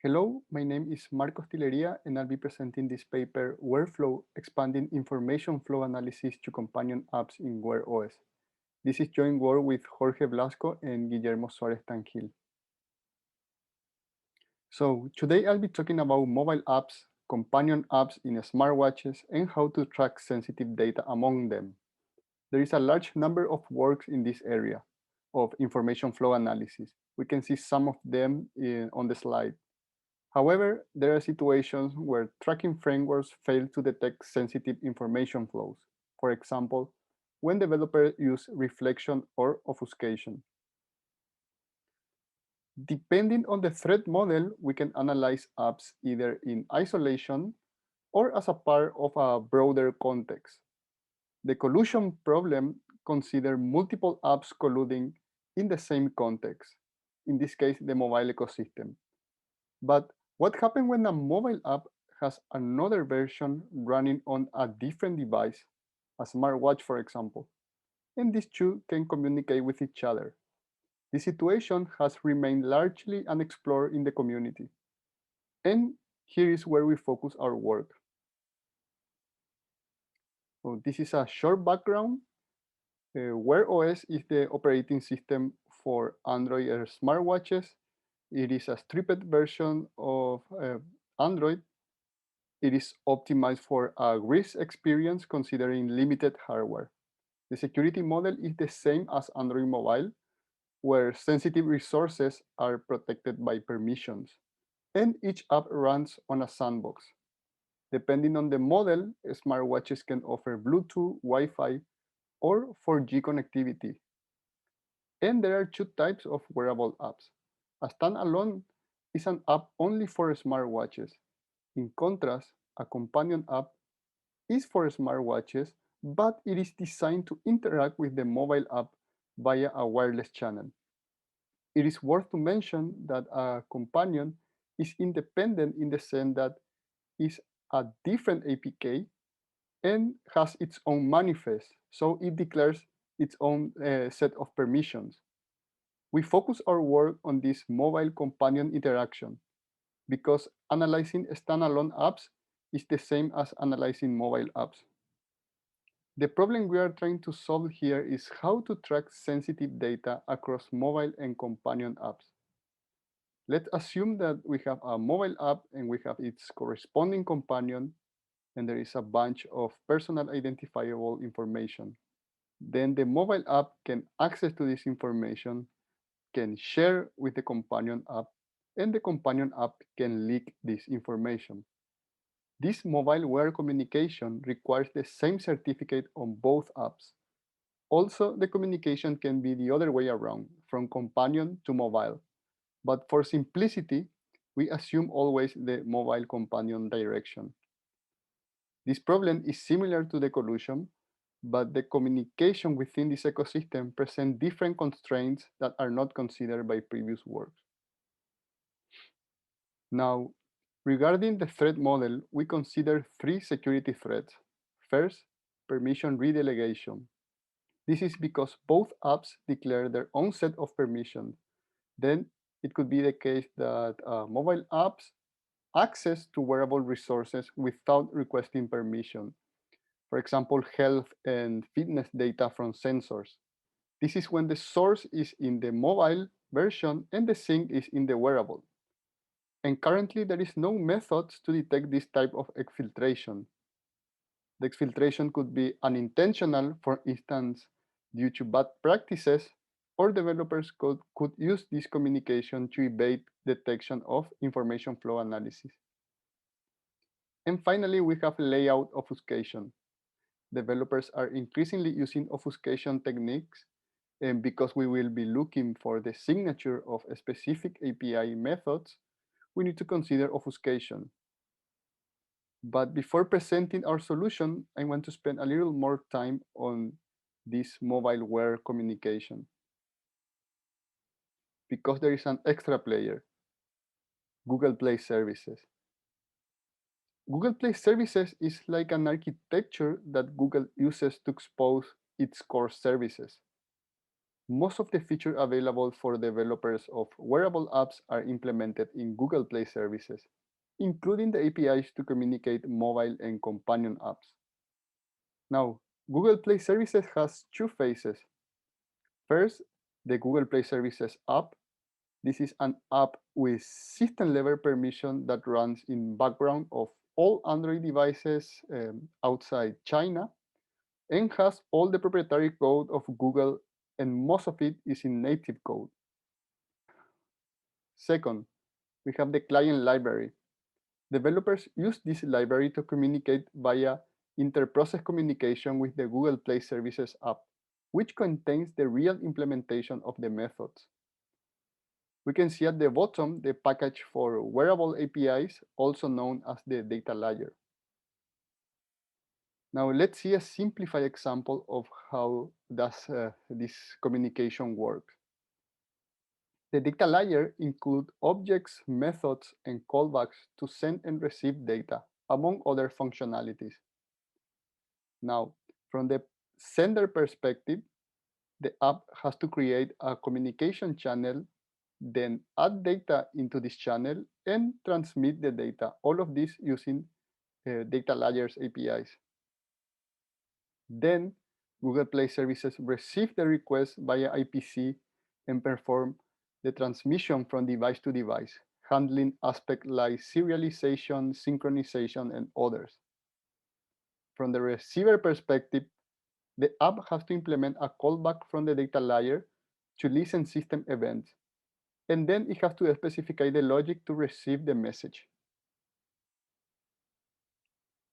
Hello, my name is Marcos Tileria, and I'll be presenting this paper, WearFlow, Expanding Information Flow Analysis to Companion Apps in Wear OS. This is joint work with Jorge Blasco and Guillermo Suarez Tangil. So today I'll be talking about mobile apps, companion apps in smartwatches, and how to track sensitive data among them. There is a large number of works in this area of information flow analysis. We can see some of them on the slide. However, there are situations where tracking frameworks fail to detect sensitive information flows. For example, when developers use reflection or obfuscation. Depending on the threat model, we can analyze apps either in isolation or as a part of a broader context. The collusion problem considers multiple apps colluding in the same context, in this case, the mobile ecosystem. But what happens when a mobile app has another version running on a different device, a smartwatch, for example, and these two can communicate with each other? This situation has remained largely unexplored in the community. And here is where we focus our work. So this is a short background. Wear OS is the operating system for Android smartwatches. It is a stripped version of Android. It is optimized for a risk experience considering limited hardware. The security model is the same as Android Mobile, where sensitive resources are protected by permissions, and each app runs on a sandbox. Depending on the model, smartwatches can offer Bluetooth, Wi-Fi, or 4G connectivity. And there are two types of wearable apps. A standalone is an app only for smartwatches. In contrast, a companion app is for smartwatches, but it is designed to interact with the mobile app via a wireless channel. It is worth to mention that a companion is independent in the sense that is a different APK and has its own manifest, so it declares its own set of permissions. We focus our work on this mobile companion interaction because analyzing standalone apps is the same as analyzing mobile apps. The problem we are trying to solve here is how to track sensitive data across mobile and companion apps. Let's assume that we have a mobile app and we have its corresponding companion, and there is a bunch of personal identifiable information. Then the mobile app can access to this information, can share with the companion app, and the companion app can leak this information. This mobile wear communication requires the same certificate on both apps. Also, the communication can be the other way around, from companion to mobile. But for simplicity, we assume always the mobile companion direction. This problem is similar to the collusion, but the communication within this ecosystem presents different constraints that are not considered by previous works. Now, regarding the threat model, we consider three security threats. First, permission redelegation. This is because both apps declare their own set of permissions. Then it could be the case that mobile apps access to wearable resources without requesting permission. For example, health and fitness data from sensors. This is when the source is in the mobile version and the sink is in the wearable. And currently, there is no methods to detect this type of exfiltration. The exfiltration could be unintentional, for instance, due to bad practices, or developers could use this communication to evade detection of information flow analysis. And finally, we have layout obfuscation. Developers are increasingly using obfuscation techniques, and because we will be looking for the signature of specific API methods, we need to consider obfuscation. But before presenting our solution, I want to spend a little more time on this mobile wear communication, because there is an extra player, Google Play Services. Google Play Services is like an architecture that Google uses to expose its core services. Most of the features available for developers of wearable apps are implemented in Google Play services, including the APIs to communicate mobile and companion apps. Now, Google Play Services has two phases. First, the Google Play Services app. This is an app with system-level permission that runs in background of all Android devices outside China and has all the proprietary code of Google, and most of it is in native code. Second, we have the client library. Developers use this library to communicate via inter-process communication with the Google Play Services app, which contains the real implementation of the methods. We can see at the bottom the package for wearable APIs, also known as the data layer. Now let's see a simplified example of how does this communication work. The data layer includes objects, methods, and callbacks to send and receive data, among other functionalities. Now, from the sender perspective, the app has to create a communication channel, then add data into this channel, and transmit the data, all of this using data layers APIs. Then Google Play Services receive the request via IPC and perform the transmission from device to device, handling aspects like serialization, synchronization, and others. From the receiver perspective, the app has to implement a callback from the data layer to listen system events, and then it has to specify the logic to receive the message.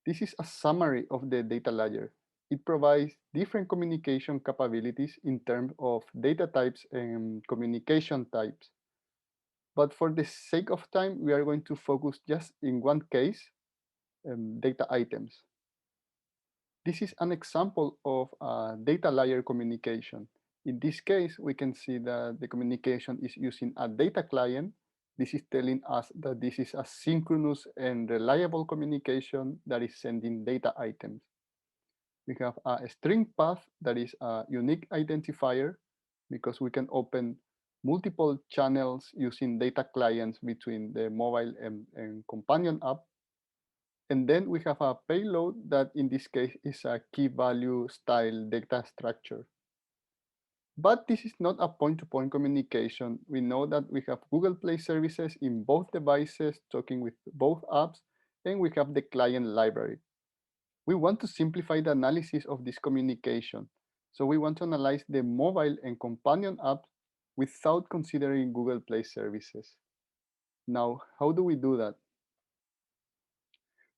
This is a summary of the data layer. It provides different communication capabilities in terms of data types and communication types. But for the sake of time, we are going to focus just in one case, data items. This is an example of a data layer communication. In this case, we can see that the communication is using a data client. This is telling us that this is a synchronous and reliable communication that is sending data items. We have a string path that is a unique identifier because we can open multiple channels using data clients between the mobile and companion app. And then we have a payload that in this case is a key value style data structure. But this is not a point-to-point communication. We know that we have Google Play services in both devices talking with both apps, and we have the client library. We want to simplify the analysis of this communication. So we want to analyze the mobile and companion apps without considering Google Play services. Now, how do we do that?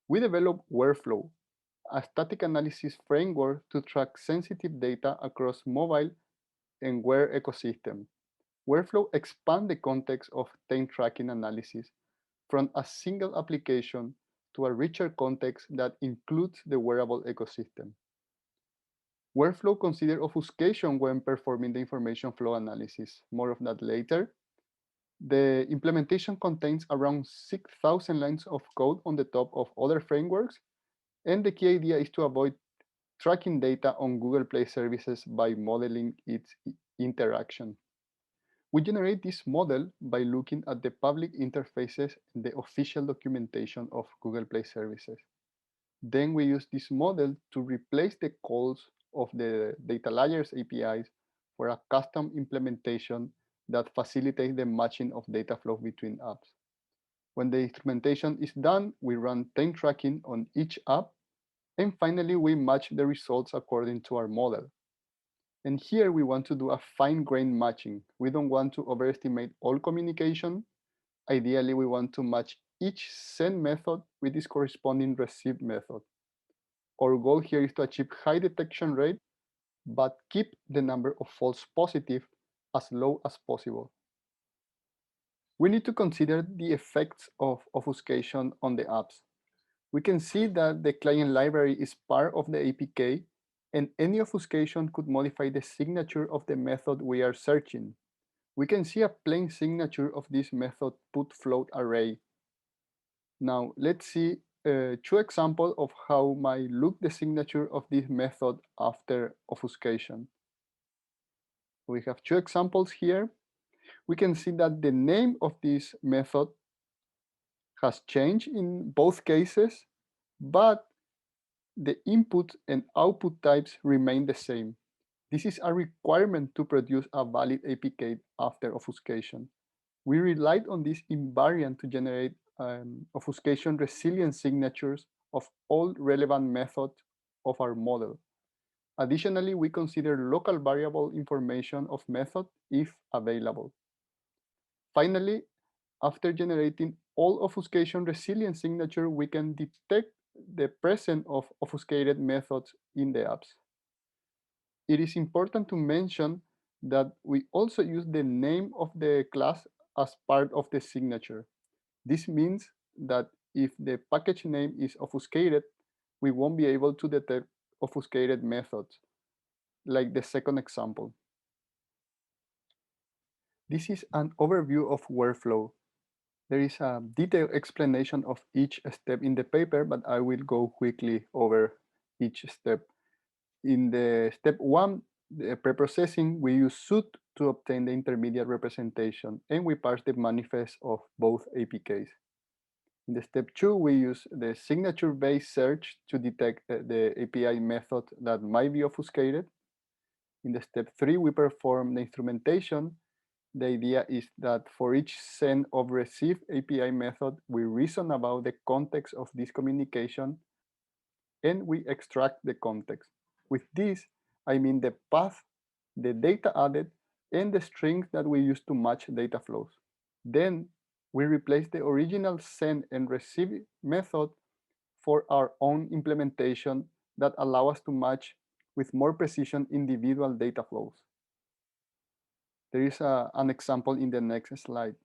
We develop WearFlow, a static analysis framework to track sensitive data across mobile and Wear ecosystem. WearFlow expands the context of time tracking analysis from a single application to a richer context that includes the wearable ecosystem. WearFlow considers obfuscation when performing the information flow analysis. More of that later. The implementation contains around 6,000 lines of code on the top of other frameworks, and the key idea is to avoid tracking data on Google Play services by modeling its interaction. We generate this model by looking at the public interfaces and the official documentation of Google Play services. Then we use this model to replace the calls of the data layers APIs for a custom implementation that facilitates the matching of data flow between apps. When the instrumentation is done, we run time tracking on each app, and finally we match the results according to our model. And here we want to do a fine-grained matching. We don't want to overestimate all communication. Ideally, we want to match each send method with its corresponding receive method. Our goal here is to achieve high detection rate, but keep the number of false positive as low as possible. We need to consider the effects of obfuscation on the apps. We can see that the client library is part of the APK, and any obfuscation could modify the signature of the method we are searching. We can see a plain signature of this method put float array. Now let's see two examples of how might look the signature of this method after obfuscation. We have two examples here. We can see that the name of this method has changed in both cases, but the input and output types remain the same. This is a requirement to produce a valid APK after obfuscation. We relied on this invariant to generate obfuscation resilient signatures of all relevant methods of our model. Additionally, we consider local variable information of method if available. Finally, after generating all obfuscation resilient signature, we can detect the presence of obfuscated methods in the apps. It is important to mention that we also use the name of the class as part of the signature. This means that if the package name is obfuscated, we won't be able to detect obfuscated methods, like the second example. This is an overview of WearFlow. There is a detailed explanation of each step in the paper, but I will go quickly over each step. In the step 1, the preprocessing, we use suit to obtain the intermediate representation, and we parse the manifest of both APKs. In the step 2, we use the signature-based search to detect the API method that might be obfuscated. In the step 3, we perform the instrumentation. The idea is that for each send or receive API method, we reason about the context of this communication and we extract the context. With this, I mean the path, the data added, and the strings that we use to match data flows. Then we replace the original send and receive method for our own implementation that allow us to match with more precision individual data flows. There is an example in the next slide.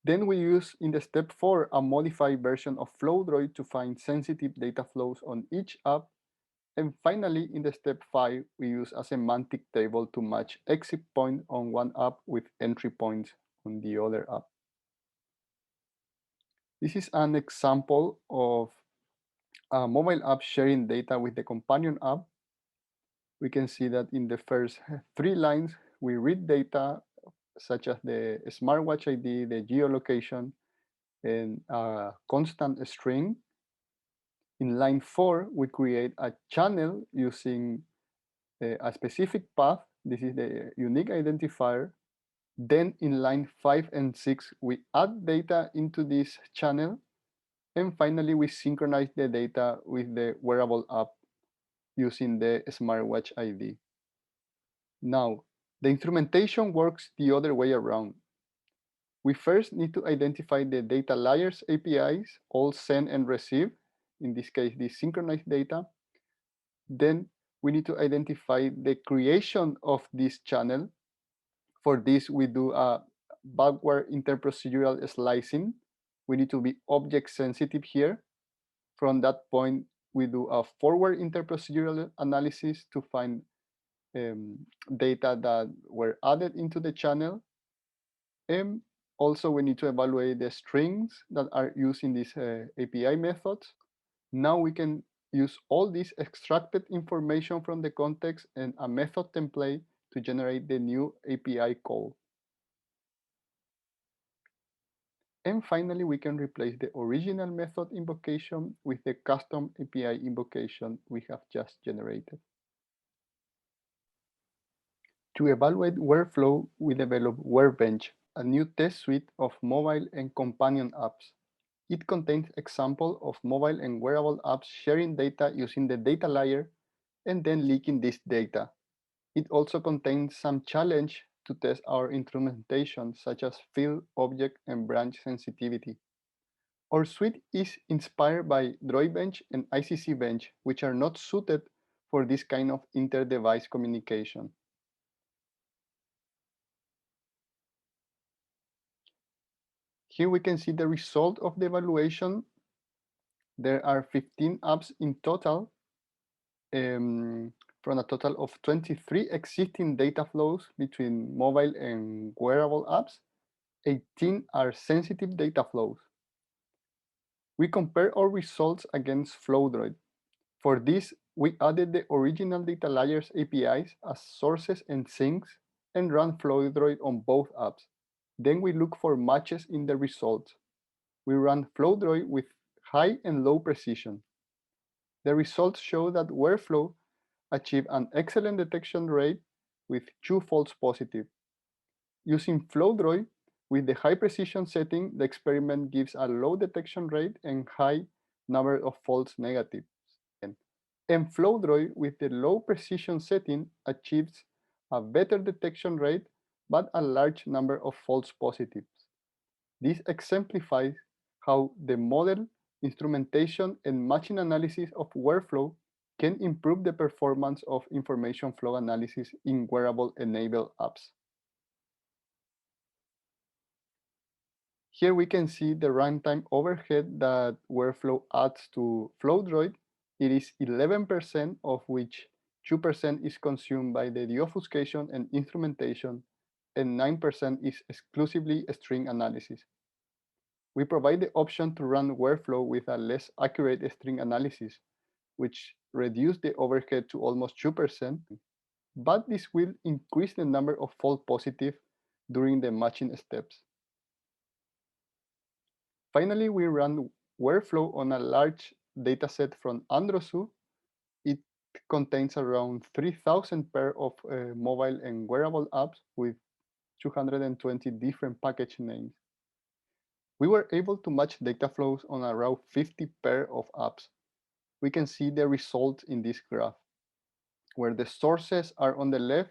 Then we use in the step 4 a modified version of FlowDroid to find sensitive data flows on each app. And finally, in the step 5, we use a semantic table to match exit point on one app with entry points on the other app. This is an example of a mobile app sharing data with the companion app. We can see that in the first 3 lines, we read data such as the smartwatch ID, the geolocation, and a constant string. In line 4, we create a channel using a specific path. This is the unique identifier. Then in line 5 and 6, we add data into this channel. And finally, we synchronize the data with the wearable app using the smartwatch ID. Now, the instrumentation works the other way around. We first need to identify the data layers APIs, all send and receive, in this case, the synchronized data. Then we need to identify the creation of this channel. For this, we do a backward interprocedural slicing. We need to be object sensitive here. From that point, we do a forward interprocedural analysis to find data that were added into the channel. And also, we need to evaluate the strings that are used in these API methods. Now we can use all this extracted information from the context and a method template to generate the new API call. And finally, we can replace the original method invocation with the custom API invocation we have just generated. To evaluate WearFlow, we developed Workbench, a new test suite of mobile and companion apps. It contains examples of mobile and wearable apps sharing data using the data layer and then leaking this data. It also contains some challenge to test our instrumentation, such as field, object, and branch sensitivity. Our suite is inspired by Droidbench and ICC Bench, which are not suited for this kind of inter-device communication. Here we can see the result of the evaluation. There are 15 apps in total, from a total of 23 existing data flows between mobile and wearable apps. 18 are sensitive data flows. We compare our results against FlowDroid. For this, we added the original data layers APIs as sources and sinks and run Flowdroid on both apps. Then we look for matches in the results. We run Flowdroid with high and low precision. The results show that WearFlow achieved an excellent detection rate with 2 false positives. Using Flowdroid with the high precision setting, the experiment gives a low detection rate and high number of false negatives. And Flowdroid with the low precision setting achieves a better detection rate but a large number of false positives. This exemplifies how the model, instrumentation, and matching analysis of WearFlow can improve the performance of information flow analysis in wearable-enabled apps. Here we can see the runtime overhead that WearFlow adds to Flowdroid. It is 11%, of which 2% is consumed by the deobfuscation and instrumentation, and 9% is exclusively string analysis. We provide the option to run WearFlow with a less accurate string analysis, which reduces the overhead to almost 2%, but this will increase the number of false positives during the matching steps. Finally, we run WearFlow on a large dataset from Androsu. It contains around 3,000 pairs of mobile and wearable apps with 220 different package names. We were able to match data flows on around 50 pairs of apps. We can see the results in this graph. Where the sources are on the left,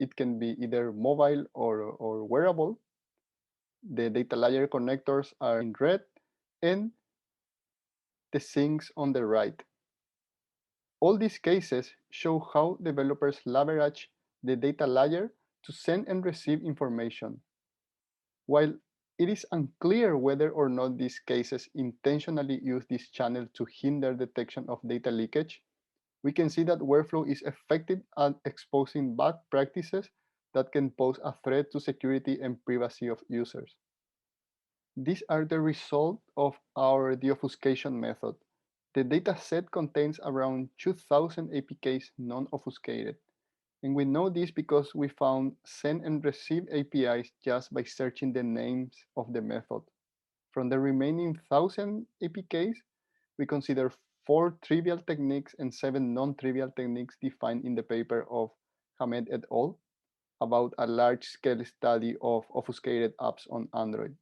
it can be either mobile or wearable. The data layer connectors are in red, and the sinks on the right. All these cases show how developers leverage the data layer to send and receive information. While it is unclear whether or not these cases intentionally use this channel to hinder detection of data leakage, we can see that WearFlow is effective at exposing bad practices that can pose a threat to security and privacy of users. These are the result of our deobfuscation method. The dataset contains around 2,000 APKs non-obfuscated. And we know this because we found send and receive APIs just by searching the names of the method. From the remaining 1,000 APKs, we consider 4 trivial techniques and 7 non-trivial techniques defined in the paper of Hamed et al. About a large-scale study of obfuscated apps on Android.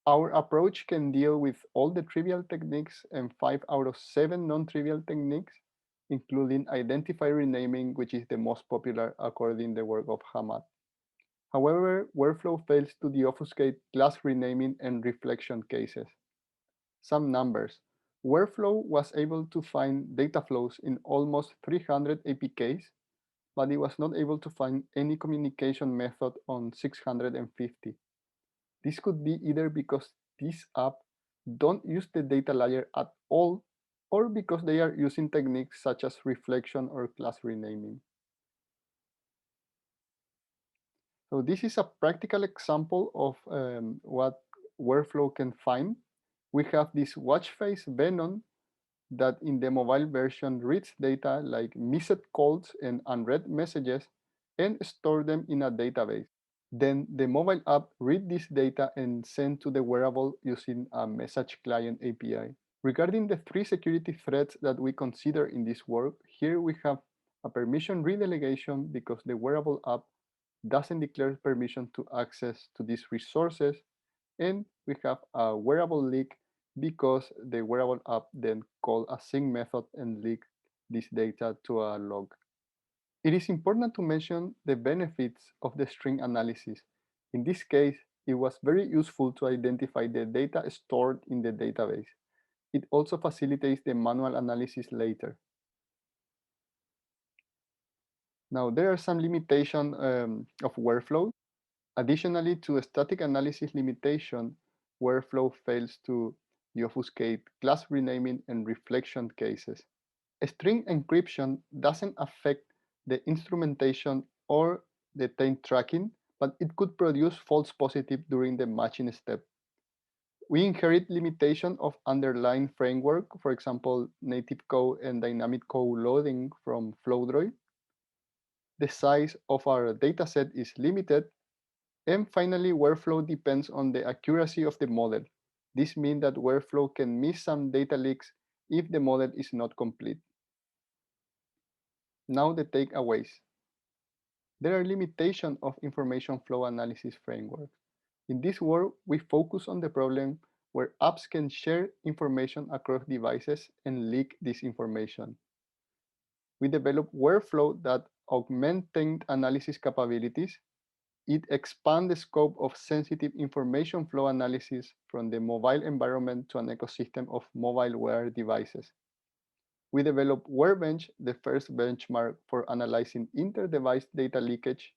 Our approach can deal with all the trivial techniques and 5 out of 7 non-trivial techniques, including identifier renaming, which is the most popular according to the work of Hamad. However, WearFlow fails to deobfuscate class renaming and reflection cases. Some numbers. WearFlow was able to find data flows in almost 300 APKs, but it was not able to find any communication method on 650. This could be either because these apps don't use the data layer at all, or because they are using techniques such as reflection or class renaming. So this is a practical example of what WearFlow can find. We have this watch face Venom that in the mobile version reads data like missed calls and unread messages and store them in a database. Then the mobile app read this data and send to the wearable using a message client API. Regarding the 3 security threats that we consider in this work, here we have a permission redelegation because the wearable app doesn't declare permission to access to these resources, and we have a wearable leak because the wearable app then called a sync method and leak this data to a log. It is important to mention the benefits of the string analysis. In this case, it was very useful to identify the data stored in the database. It also facilitates the manual analysis later. Now, there are some limitations of WearFlow. Additionally to a static analysis limitation, WearFlow fails to deobfuscate class renaming and reflection cases. String encryption doesn't affect the instrumentation or the time tracking, but it could produce false positive during the matching step. We inherit limitation of underlying framework, for example, native code and dynamic code loading from Flowdroid. the size of our dataset is limited, and finally, WearFlow depends on the accuracy of the model. This means that WearFlow can miss some data leaks if the model is not complete. Now the takeaways. There are limitations of information flow analysis framework. In this work, we focus on the problem where apps can share information across devices and leak this information. We develop workflow that augmented analysis capabilities. It expands the scope of sensitive information flow analysis from the mobile environment to an ecosystem of mobile wear devices. We developed Workbench, the first benchmark for analyzing inter-device data leakage.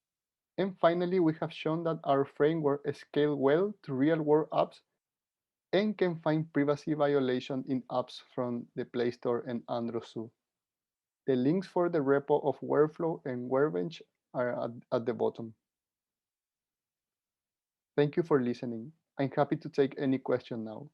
And finally, we have shown that our framework scales well to real-world apps and can find privacy violation in apps from the Play Store and Android Zoo. The links for the repo of WearFlow and Workbench are at the bottom. Thank you for listening. I'm happy to take any question now.